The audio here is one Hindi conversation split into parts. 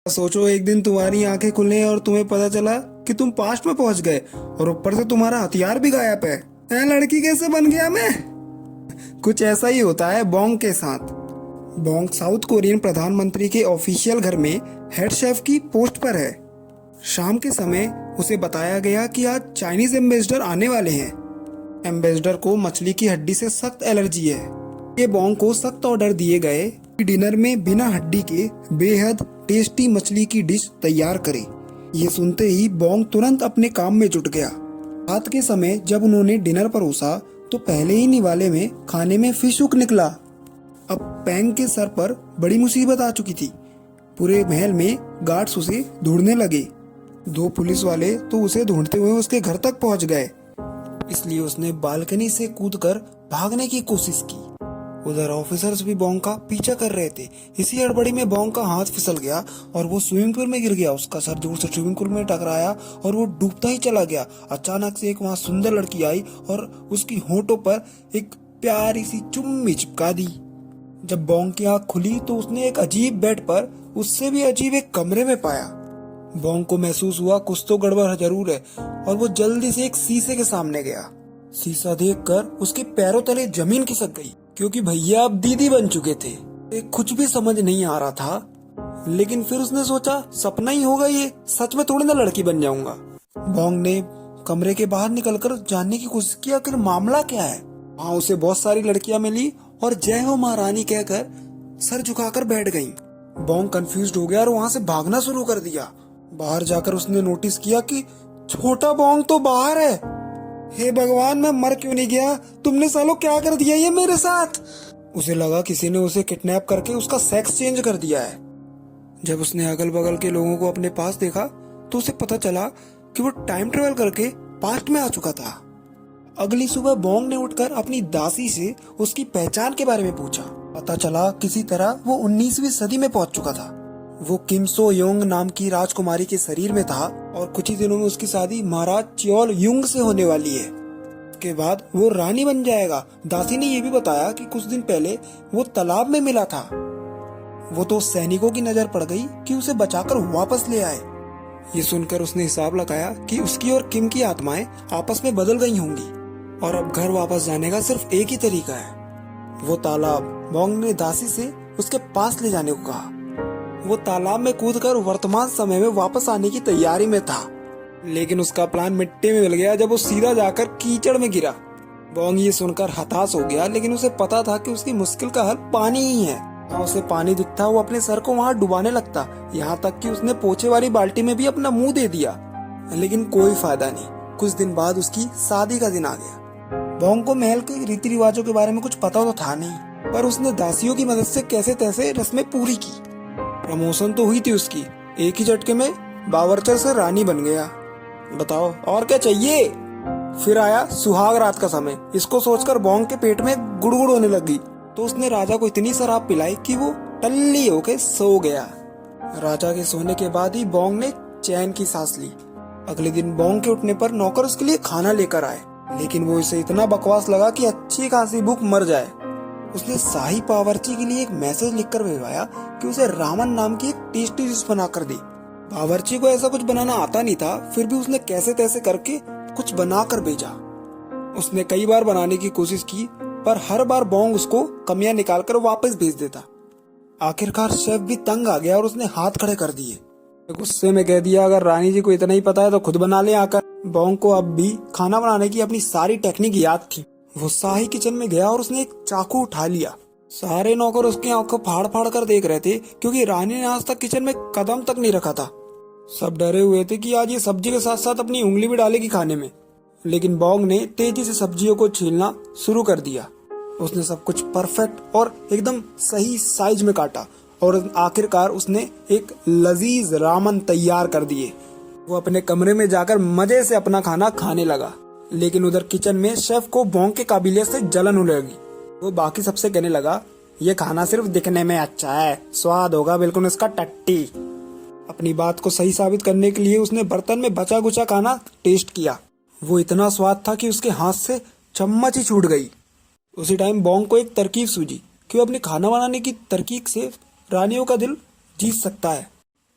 सोचो एक दिन तुम्हारी आंखें खुले और तुम्हें पता चला कि तुम पास्ट में पहुंच गए और ऊपर से तुम्हारा हथियार भी गायब है। लड़की कैसे बन गया मैं? कुछ ऐसा ही होता है बोंग के साथ। बोंग साउथ कोरियन प्रधानमंत्री के ऑफिशियल घर में हेड शेफ की पोस्ट पर है। शाम के समय उसे बताया गया कि आज चाइनीज एम्बेसडर आने वाले हैं। एम्बेसडर को मछली की हड्डी से सख्त एलर्जी है। ये बोंग को सख्त ऑर्डर दिए गए कि डिनर में बिना हड्डी के बेहद टेस्टी मछली की डिश तैयार करे। ये सुनते ही बोंग तुरंत अपने काम में जुट गया। रात के समय जब उन्होंने डिनर परोसा तो पहले ही निवाले में खाने में फिश हुक निकला। अब पैंग के सर पर बड़ी मुसीबत आ चुकी थी। पूरे महल में गार्ड्स उसे ढूंढने लगे। 2 पुलिस वाले तो उसे ढूंढते हुए उसके घर तक पहुंच गए। इसलिए उसने बालकनी से कूदकर भागने की कोशिश की। उधर ऑफिसर्स भी बोंग का पीछा कर रहे थे। इसी हड़बड़ी में बोंग का हाथ फिसल गया और वो स्विमिंग पूल में गिर गया। उसका सर जोर से स्विमिंग पूल में टकराया और वो डूबता ही चला गया। अचानक से एक वहाँ सुंदर लड़की आई और उसकी होंठों पर एक प्यारी सी चुम्मी चिपका दी। जब बोंग की आंख खुली तो उसने एक अजीब बेड पर उससे भी अजीब एक कमरे में पाया। बोंग को महसूस हुआ कुछ तो गड़बड़ जरूर है और वो जल्दी से एक शीशे के सामने गया। शीशा देखकर उसके पैरों तले जमीन खिसक गई क्योंकि भैया अब दीदी बन चुके थे। कुछ भी समझ नहीं आ रहा था, लेकिन फिर उसने सोचा सपना ही होगा ये, सच में थोड़ी ना लड़की बन जाऊंगा। बोंग ने कमरे के बाहर निकलकर जानने की कोशिश की आखिर मामला क्या है। वहाँ उसे बहुत सारी लड़कियां मिली और जय हो महारानी कहकर सर झुकाकर बैठ गईं। बोंग कंफ्यूज्ड हो गया और वहाँ से भागना शुरू कर दिया। बाहर जाकर उसने नोटिस किया कि छोटा बोंग तो बाहर है। हे भगवान, मैं मर क्यों नहीं गया? तुमने सालों क्या कर दिया ये मेरे साथ? उसे लगा किसी ने उसे किडनैप करके उसका सेक्स चेंज कर दिया है। जब उसने अगल बगल के लोगों को अपने पास देखा तो उसे पता चला कि वो टाइम ट्रेवल करके पास्ट में आ चुका था। अगली सुबह बोंग ने उठकर अपनी दासी से उसकी पहचान के बारे में पूछा। पता चला किसी तरह वो 19वीं सदी में पहुंच चुका था। वो किम सो योंग नाम की राजकुमारी के शरीर में था और कुछ ही दिनों में उसकी शादी महाराज चियोल युंग से होने वाली है। उसके बाद वो रानी बन जाएगा। दासी ने ये भी बताया कि कुछ दिन पहले वो तालाब में मिला था। वो तो सैनिकों की नजर पड़ गई कि उसे बचाकर वापस ले आए। ये सुनकर उसने हिसाब लगाया कि उसकी और किम की आत्माएं आपस में बदल गई होंगी और अब घर वापस जाने का सिर्फ एक ही तरीका है। वो तालाब बोंग ने दासी से उसके पास ले जाने को कहा। वो तालाब में कूदकर वर्तमान समय में वापस आने की तैयारी में था, लेकिन उसका प्लान मिट्टी में मिल गया जब वो सीधा जाकर कीचड़ में गिरा। बोंग ये सुनकर हताश हो गया, लेकिन उसे पता था कि उसकी मुश्किल का हल पानी ही है। जहाँ उसे पानी दिखता वो अपने सर को वहाँ डुबाने लगता। यहाँ तक कि उसने पोछे वाली बाल्टी में भी अपना मुंह दे दिया, लेकिन कोई फायदा नहीं। कुछ दिन बाद उसकी शादी का दिन आ गया। बोंग को महल के रीति रिवाजों के बारे में कुछ पता तो था नहीं, पर उसने दासियों की मदद से कैसे तैसे रस्में पूरी की। प्रमोशन तो हुई थी उसकी। एक ही झटके में बावर्चर से रानी बन गया। बताओ और क्या चाहिए? फिर आया सुहाग रात का समय। इसको सोचकर बोंग के पेट में गुड़गुड़ होने लगी तो उसने राजा को इतनी शराब पिलाई कि वो टल्ली होके सो गया। राजा के सोने के बाद ही बोंग ने चैन की सांस ली। अगले दिन बोंग के उठने पर नौकर उसके लिए खाना लेकर आए, लेकिन वो इसे इतना बकवास लगा कि अच्छी खासी भूख मर जाए। उसने शाही बावर्ची के लिए एक मैसेज लिखकर भिजवाया कि उसे रामन नाम की एक टेस्टी डिश बनाकर दे। बावर्ची को ऐसा कुछ बनाना आता नहीं था, फिर भी उसने कैसे तैसे करके कुछ बनाकर भेजा। उसने कई बार बनाने की कोशिश की, पर हर बार बोंग उसको कमियां निकालकर वापस भेज देता। आखिरकार शेफ भी तंग आ गया और उसने हाथ खड़े कर दिए। गुस्से में कह दिया, अगर रानी जी को इतना ही पता है तो खुद बना ले आकर। बोंग को अब भी खाना बनाने की अपनी सारी टेक्निक याद थी। वो शाही किचन में गया और उसने एक चाकू उठा लिया। सारे नौकर उसकी आंखों फाड़ फाड़ कर देख रहे थे क्योंकि रानी ने आज तक किचन में कदम तक नहीं रखा था। सब डरे हुए थे कि आज ये सब्जी के साथ साथ अपनी उंगली भी डालेगी खाने में, लेकिन बोंग ने तेजी से सब्जियों को छीलना शुरू कर दिया। उसने सब कुछ परफेक्ट और एकदम सही साइज में काटा और आखिरकार उसने एक लजीज रामन तैयार कर दिए। वो अपने कमरे में जाकर मजे से अपना खाना खाने लगा, लेकिन उधर किचन में शेफ को बोंग के काबिलियत से जलन होने लगी। वो बाकी सबसे कहने लगा, ये खाना सिर्फ दिखने में अच्छा है, स्वाद होगा बिल्कुल इसका टट्टी। अपनी बात को सही साबित करने के लिए उसने बर्तन में बचा कुचा खाना टेस्ट किया। वो इतना स्वाद था कि उसके हाथ से चम्मच ही छूट गई। उसी टाइम बोंग को एक तरकीब सूझी कि वो अपने खाना बनाने की तरकीब से रानियों का दिल जीत सकता है।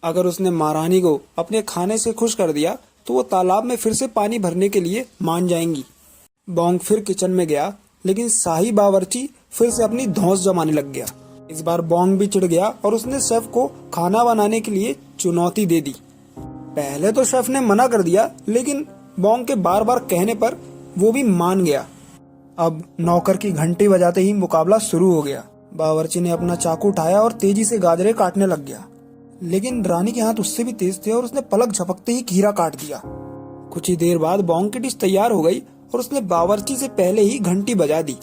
अगर उसने महारानी को अपने खाने से खुश कर दिया तो वो तालाब में फिर से पानी भरने के लिए मान जाएंगी। बोंग फिर किचन में गया, लेकिन शाही बावर्ची फिर से अपनी धौंस जमाने लग गया। इस बार बोंग भी चिढ़ गया और उसने शेफ को खाना बनाने के लिए चुनौती दे दी। पहले तो शेफ ने मना कर दिया, लेकिन बोंग के बार बार कहने पर वो भी मान गया। अब नौकर की घंटी बजाते ही मुकाबला शुरू हो गया। बावर्ची ने अपना चाकू उठाया और तेजी से गाजरे काटने लग गया, लेकिन रानी के हाथ उससे भी तेज थे और उसने पलक झपकते ही खीरा काट दिया। कुछ ही देर बाद बोंग की डिश तैयार हो गई और उसने बावर्ची से पहले ही घंटी बजा दी।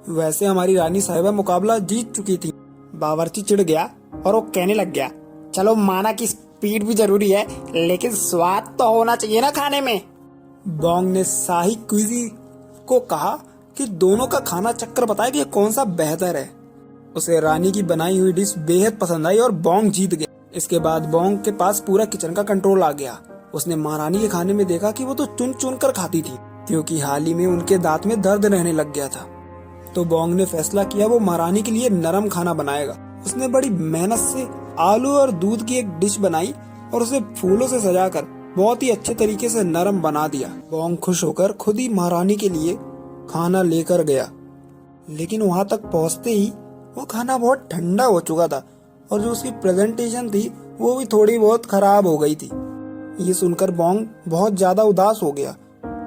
वैसे हमारी रानी साहिबा मुकाबला जीत चुकी थी। बावर्ची चिढ़ गया और वो कहने लग गया, चलो माना कि स्पीड भी जरूरी है, लेकिन स्वाद तो होना चाहिए ना खाने में। बोंग ने शाही क्विजी को कहा कि दोनों का खाना चक्कर बताए कि कौन सा बेहतर है। उसे रानी की बनाई हुई डिश बेहद पसंद आई और बोंग जीत गया। इसके बाद बोंग के पास पूरा किचन का कंट्रोल आ गया। उसने महारानी के खाने में देखा कि वो तो चुन चुन कर खाती थी, क्योंकि हाल ही में उनके दांत में दर्द रहने लग गया था। तो बोंग ने फैसला किया वो महारानी के लिए नरम खाना बनाएगा। उसने बड़ी मेहनत से आलू और दूध की एक डिश बनाई और उसे फूलों से सजाकर बहुत ही अच्छे तरीके से नरम बना दिया। बोंग खुश होकर खुद ही महारानी के लिए खाना लेकर गया, लेकिन वहां तक पहुंचते ही वो खाना बहुत ठंडा हो चुका था और जो उसकी प्रेजेंटेशन थी वो भी थोड़ी बहुत खराब हो गई थी। ये सुनकर बोंग बहुत ज्यादा उदास हो गया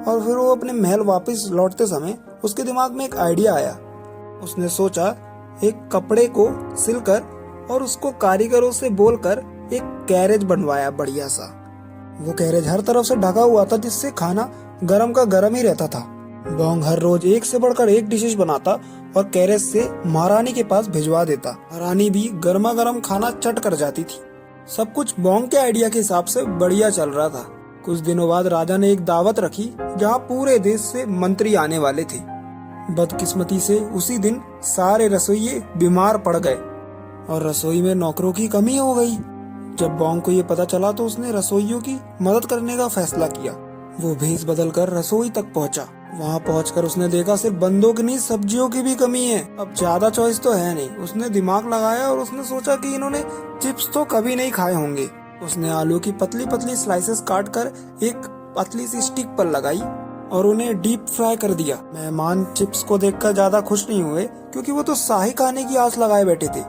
और फिर वो अपने महल वापस लौटते समय उसके दिमाग में एक आइडिया आया। उसने सोचा एक कपड़े को सिलकर और उसको कारीगरों से बोलकर एक कैरेज बनवाया बढ़िया सा। वो कैरेज हर तरफ से ढका हुआ था, जिससे खाना गरम का गरम ही रहता था। बोंग हर रोज एक से बढ़कर एक डिशेज बनाता और कैरेज से महारानी के पास भिजवा देता। महारानी भी गर्मा गर्म खाना चट कर जाती थी। सब कुछ बोंग के आइडिया के हिसाब से बढ़िया चल रहा था। कुछ दिनों बाद राजा ने एक दावत रखी जहाँ पूरे देश से मंत्री आने वाले थे। बदकिस्मती से उसी दिन सारे रसोइये बीमार पड़ गए और रसोई में नौकरों की कमी हो गई। जब बोंग को ये पता चला तो उसने रसोइयों की मदद करने का फैसला किया। वो भेष बदलकर रसोई तक पहुंचा। वहां पहुंचकर उसने देखा सिर्फ बंदों की नहीं, सब्जियों की भी कमी है। अब ज्यादा चॉइस तो है नहीं। उसने दिमाग लगाया और उसने सोचा कि इन्होंने चिप्स तो कभी नहीं खाए होंगे। उसने आलू की पतली पतली स्लाइसेस काटकर एक पतली सी स्टिक पर लगाई और उन्हें डीप फ्राई कर दिया। मेहमान चिप्स को देखकर ज्यादा खुश नहीं हुए, क्योंकि वो तो शाही खाने की आस लगाए बैठे थे।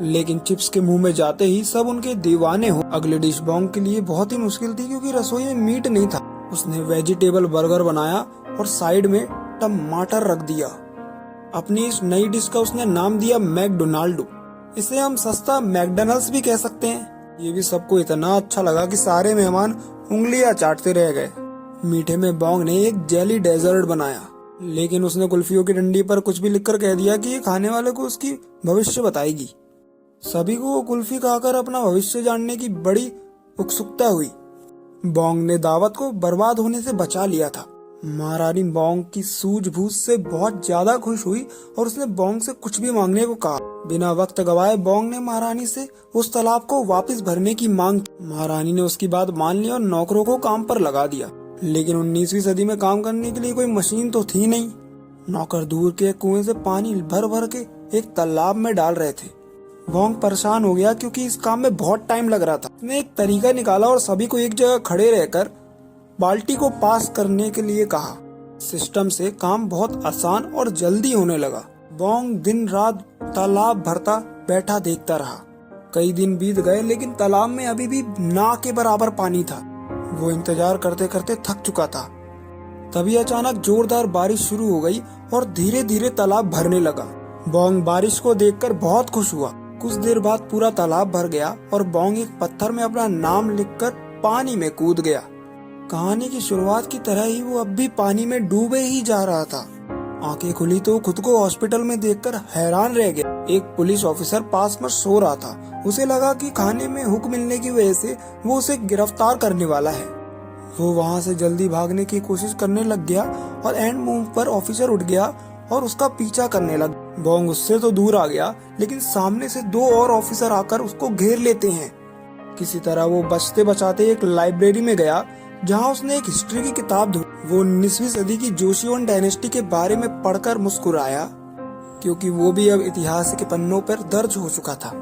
लेकिन चिप्स के मुंह में जाते ही सब उनके दीवाने हो। अगली डिश बोंग के लिए बहुत ही मुश्किल थी, क्योंकि रसोई में मीट नहीं था। उसने वेजिटेबल बर्गर बनाया और साइड में टमाटर रख दिया। अपनी इस नई डिश का उसने नाम दिया मैकडोनाल्डो। इसे हम सस्ता मैकडॉनल्ड्स भी कह सकते हैं। ये भी सबको इतना अच्छा लगा कि सारे मेहमान उंगलियां चाटते रह गए। मीठे में बोंग ने एक जेली डेजर्ट बनाया, लेकिन उसने कुल्फियों की डंडी पर कुछ भी लिखकर कह दिया कि ये खाने वाले को उसकी भविष्य बताएगी। सभी को वो कुल्फी खाकर अपना भविष्य जानने की बड़ी उत्सुकता हुई। बोंग ने दावत को बर्बाद होने से बचा लिया था। महारानी बोंग की सूझबूझ से बहुत ज्यादा खुश हुई और उसने बोंग से कुछ भी मांगने को कहा। बिना वक्त गवाए बोंग ने महारानी से उस तालाब को वापस भरने की मांग की। महारानी ने उसकी बात मान ली और नौकरों को काम पर लगा दिया। लेकिन 19वीं सदी में काम करने के लिए कोई मशीन तो थी नहीं। नौकर दूर के कुएं से पानी भर भर के एक तालाब में डाल रहे थे। बोंग परेशान हो गया, क्योंकि इस काम में बहुत टाइम लग रहा था। उसने एक तरीका निकाला और सभी को एक जगह खड़े रहकर बाल्टी को पास करने के लिए कहा। सिस्टम से काम बहुत आसान और जल्दी होने लगा। बोंग दिन रात तालाब भरता बैठा देखता रहा। कई दिन बीत गए, लेकिन तालाब में अभी भी ना के बराबर पानी था। वो इंतजार करते करते थक चुका था। तभी अचानक जोरदार बारिश शुरू हो गई और धीरे धीरे तालाब भरने लगा। बोंग बारिश को देखकर बहुत खुश हुआ। कुछ देर बाद पूरा तालाब भर गया और बोंग एक पत्थर में अपना नाम लिखकर पानी में कूद गया। कहानी की शुरुआत की तरह ही वो अब भी पानी में डूबे ही जा रहा था। आंखें खुली तो खुद को हॉस्पिटल में देखकर हैरान रह गया। एक पुलिस ऑफिसर पास में सो रहा था। उसे लगा कि खाने में हुक मिलने की वजह से वो उसे गिरफ्तार करने वाला है। वो वहाँ से जल्दी भागने की कोशिश करने लग गया और एंड मूव पर ऑफिसर उठ गया और उसका पीछा करने लगा। बोंग उससे तो दूर आ गया, लेकिन सामने से दो और ऑफिसर आकर उसको घेर लेते हैं। किसी तरह वो बचते बचाते एक लाइब्रेरी में गया, जहाँ उसने एक हिस्ट्री की किताब ढूंढी। वो 19वीं सदी की जोशियोन डायनेस्टी के बारे में पढ़कर मुस्कुराया, क्योंकि वो भी अब इतिहास के पन्नों पर दर्ज हो चुका था।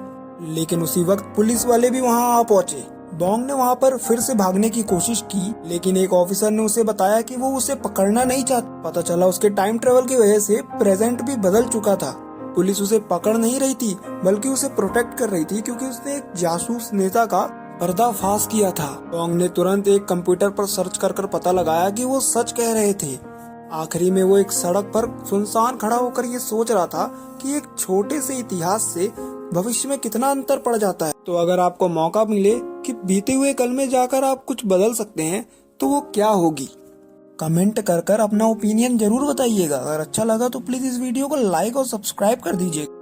लेकिन उसी वक्त पुलिस वाले भी वहां आ पहुंचे। बोंग ने वहां पर फिर से भागने की कोशिश की, लेकिन एक ऑफिसर ने उसे बताया कि वो उसे पकड़ना नहीं चाहता। पता चला उसके टाइम ट्रेवल की वजह से प्रेजेंट भी बदल चुका था। पुलिस उसे पकड़ नहीं रही थी, बल्कि उसे प्रोटेक्ट कर रही थी, क्योंकि उसने एक जासूस नेता का पर्दाफाश किया था। बोंग ने तुरंत एक कंप्यूटर पर सर्च कर पता लगाया कि वो सच कह रहे थे। आखिरी में वो एक सड़क पर सुनसान खड़ा होकर ये सोच रहा था कि एक छोटे से इतिहास से भविष्य में कितना अंतर पड़ जाता है। तो अगर आपको मौका मिले कि बीते हुए कल में जाकर आप कुछ बदल सकते हैं, तो वो क्या होगी? कमेंट कर अपना ओपिनियन जरूर बताइएगा। अगर अच्छा लगा तो प्लीज इस वीडियो को लाइक और सब्सक्राइब कर दीजिए।